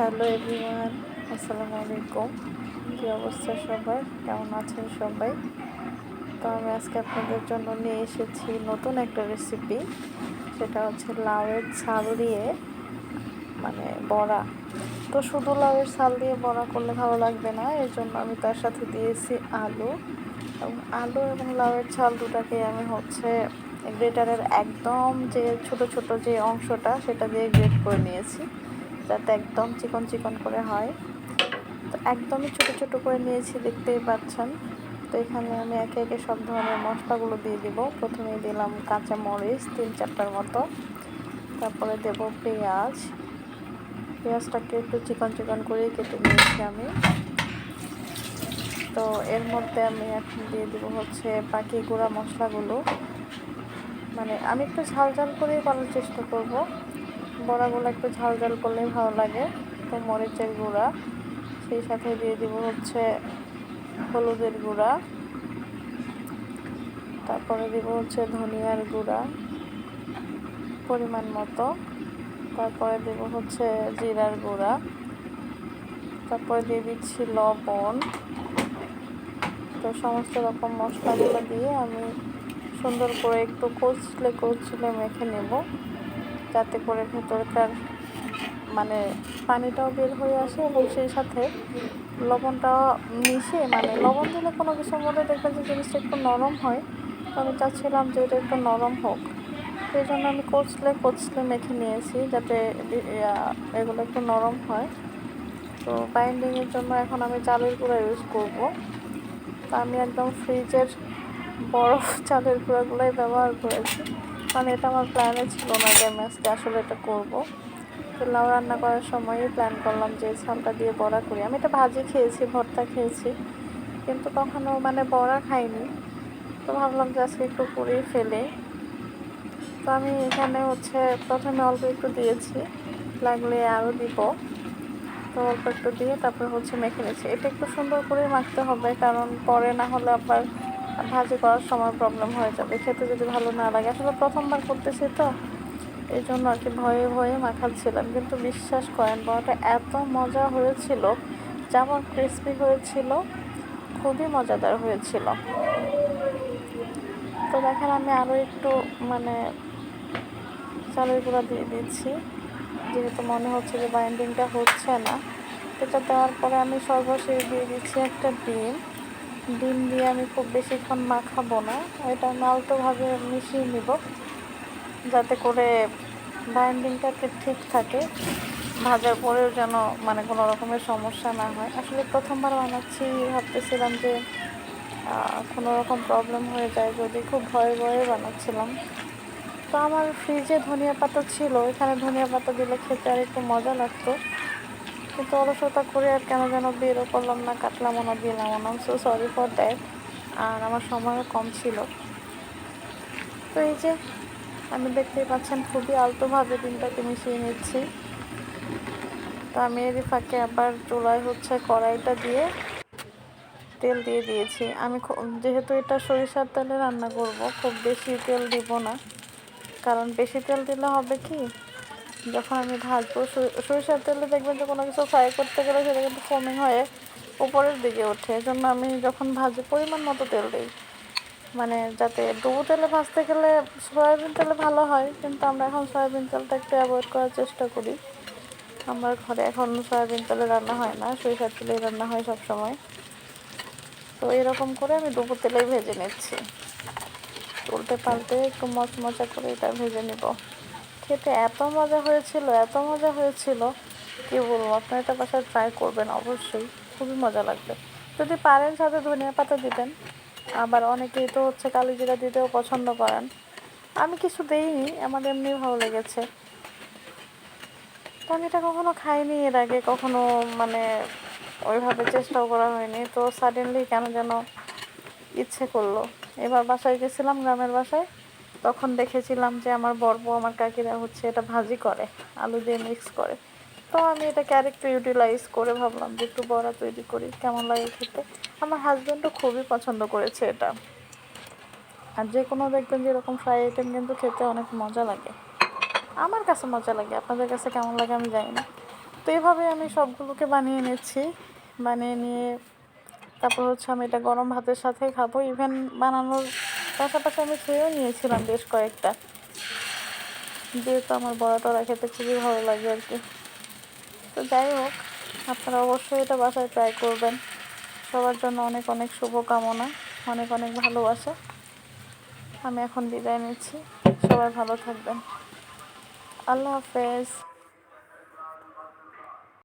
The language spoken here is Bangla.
হ্যালো এভরিওয়ান, আসসালামু আলাইকুম। কী অবস্থা সবার, কেমন আছেন সবাই? তো আমি আজকে আপনাদের জন্য নিয়ে এসেছি নতুন একটা রেসিপি। সেটা হচ্ছে লাউয়ের ছাল দিয়ে বড়া। তো শুধু লাউয়ের ছাল দিয়ে বড়া করলে ভালো লাগবে না, এর জন্য আমি তার সাথে দিয়েছি আলু এবং লাউয়ের ছাল দুটাকে আমি গ্রেটারের একদম যে ছোট ছোট যে অংশটা সেটা দিয়ে গ্রেট করে নিয়েছি, যাতে একদম চিকন চিকন করে হয়। তো একদমই ছোট ছোট করে নিয়েছি, দেখতেই পাচ্ছেন। তো এখানে আমি একে একে সব ধরনের মশলাগুলো দিয়ে দিব। প্রথমেই দিলাম কাঁচা মরিচ 3-4টার মতো, তারপরে দেব পেঁয়াজটাকে একটু চিকন চিকন করে কেটে নিয়েছি আমি। তো এর মধ্যে আমি এখন দিয়ে দিব বাকি গুঁড়া মশলাগুলো। আমি একটু ঝাল ঝাল করেই করার চেষ্টা করব, বড়াগুলো একটু ঝাল ঝাল করলেই ভালো লাগে। তো মরিচের গুঁড়া, সেই সাথে দিয়ে দিব হলুদের গুঁড়া, তারপরে দিব ধনিয়ার গুঁড়া পরিমাণ মতো, তারপরে দেব জিরার গুঁড়া, তারপরে দিয়ে দিচ্ছি লবণ। তো সমস্ত রকম মশলাগুলো দিয়ে আমি সুন্দর করে একটু কচলে মেখে নেব, যাতে করে ভেতরকার পানিটাও বের হয়ে আসে এবং সেই সাথে লবণটাও মিশে, লবণ দিলে কোনো কিছুর মধ্যে দেখবেন যে জিনিসটা একটু নরম হয়। তো আমি চাচ্ছিলাম যে এটা একটু নরম হোক, সেই জন্য আমি কচলে মেখে নিয়েছি, যাতে এগুলো একটু নরম হয়। তো বাইন্ডিংয়ের জন্য এখন আমি চালের গুঁড়া ইউজ করব। তো আমি একদম ফ্রিজের বরফ চালের গুঁড়াগুলোই ব্যবহার করেছি, এটা আমার প্ল্যানে ছিল না যে আমি আজকে আসলে এটা করব। তো লাউ রান্না করার সময়ই প্ল্যান করলাম যে ছালটা দিয়ে বড়া করি। আমি এটা ভাজি খেয়েছি, ভর্তা খেয়েছি, কিন্তু কখনো বড়া খাইনি। তো ভাবলাম যে আজকে একটু করেই ফেলে। তো আমি এখানে প্রথমে অল্প একটু দিয়েছি, লাগলে আরও দিব। তো অল্প একটু দিয়ে তারপর মেখে নিয়েছি। এটা একটু সুন্দর করে মাখতে হবে, কারণ পরে না হলে আবার ভাজি করার সময় প্রবলেম হয়ে যাবে, খেতে যদি ভালো না লাগে। আসলে প্রথমবার করতেছি তো, এই জন্য আর কি ভয়ে ভয়ে মাখাচ্ছিলাম, কিন্তু বিশ্বাস করেন বড়াটা এত মজা হয়েছিল, যেমন ক্রিসপি হয়েছিল, খুবই মজাদার হয়েছিল। তো দেখেন আমি আরও একটু চালের গুঁড়া দিয়ে দিচ্ছি, যেহেতু মনে হচ্ছে যে বাইন্ডিংটা হচ্ছে না। এটা দেওয়ার পরে আমি সর্বশেষ দিয়ে দিচ্ছি একটা ডিম দিয়ে আমি খুব বেশিক্ষণ মাখাবো না, এটা আমি আলতোভাবে মিশিয়ে নিব, যাতে করে বাইন্ডিংটা ঠিক থাকে, ভাজার পরেও যেন কোনো রকমের সমস্যা না হয়। আসলে প্রথমবার বানাচ্ছি, ভাবতেছিলাম যে কোনো রকম প্রবলেম হয়ে যায় যদি, খুব ভয়ে ভয়ে বানাচ্ছিলাম। তো আমার ফ্রিজে ধনিয়া পাতা ছিল, এখানে ধনিয়া পাতা দিলে খেতে আর একটু মজা লাগতো, কিন্তু অলসতা করে আর কেন যেন বেরও করলাম না, কাটলামও না, দিলামও না। So sorry for that. আর আমার সময়ও কম ছিল। তো এই যে আমি দেখতেই পাচ্ছেন খুবই আলতোভাবে ডিমটাকে মিশিয়ে নিচ্ছি। তো আমি এরই ফাঁকে আবার চুলায় কড়াইটা দিয়ে তেল দিয়ে দিয়েছি। আমি যেহেতু এটা সরিষার তেলে রান্না করব, খুব বেশি তেল দিব না, কারণ বেশি তেল দিলে হবে কি, যখন আমি ভাজবো সরিষার তেলে দেখবেন যে কোনো কিছু ফ্রাই করতে গেলে সেটা কিন্তু ফোমিং হয়ে উপরের দিকে ওঠে। এজন্য আমি যখন ভাজি পরিমাণ মতো তেল দিই, যাতে ডুবো তেলে ভাজতে গেলে সয়াবিন তেলে ভালো হয়, কিন্তু আমরা এখন সয়াবিন তেলটা একটু অ্যাভয়েড করার চেষ্টা করি। আমার ঘরে এখন সয়াবিন তেলে রান্না হয় না, সরিষার তেলেই রান্না হয় সব সময়। তো এরকম করে আমি ডুবো তেলেই ভেজে নিচ্ছি, উল্টে পাল্টে একটু মচমচা করে এটা ভেজে নিব। খেতে এত মজা হয়েছিল, কি বলবো, আপনার এটা বাসায় ট্রাই করবেন অবশ্যই, খুবই মজা লাগবে। যদি পারেন সাথে ধনিয়া পাতা দিবেন, আবার অনেকেই তো কালিজিরা দিতেও পছন্দ করেন। আমি কিছু দেইনি, আমার এমনি ভালো লেগেছে। তো আমি এটা কখনো খাইনি এর আগে, কখনো ওইভাবে চেষ্টাও করা হয়নি। তো সাডেনলি কেন যেন ইচ্ছে করলো। এবার বাসায় গেছিলাম, গ্রামের বাসায়, তখন দেখেছিলাম যে আমার বড়বউ, আমার কাকিরা এটা ভাজি করে, আলু দিয়ে মিক্স করে। তো আমি এটাকে আরেকটু ইউটিলাইজ করে ভাবলাম যে একটু বড়া তৈরি করি, কেমন লাগে খেতে। আমার হাজব্যান্ডও খুবই পছন্দ করেছে এটা। আর যে কোনো দেখবেন যে এরকম ফ্রাই আইটেম কিন্তু খেতে অনেক মজা লাগে, আমার কাছে মজা লাগে, আপনাদের কাছে কেমন লাগে আমি জানি না। তো এভাবে আমি সবগুলোকে বানিয়ে নিচ্ছি। বানিয়ে নিয়ে তারপর হচ্ছে আমি এটা গরম ভাতের সাথে খাবো। ইভেন বানানোর পাশাপাশি আমি খেয়েও নিয়েছিলাম বেশ কয়েকটা, যেহেতু আমার বড়া টড়া খেতে খুবই ভালো লাগে আর কি। তো যাই হোক, আপনারা অবশ্যই এটা বাসায় ট্রাই করবেন। সবার জন্য অনেক অনেক শুভকামনা, অনেক অনেক ভালোবাসা। আমি এখন বিদায় নিচ্ছি। সবাই ভালো থাকবেন। আল্লাহ হাফেজ।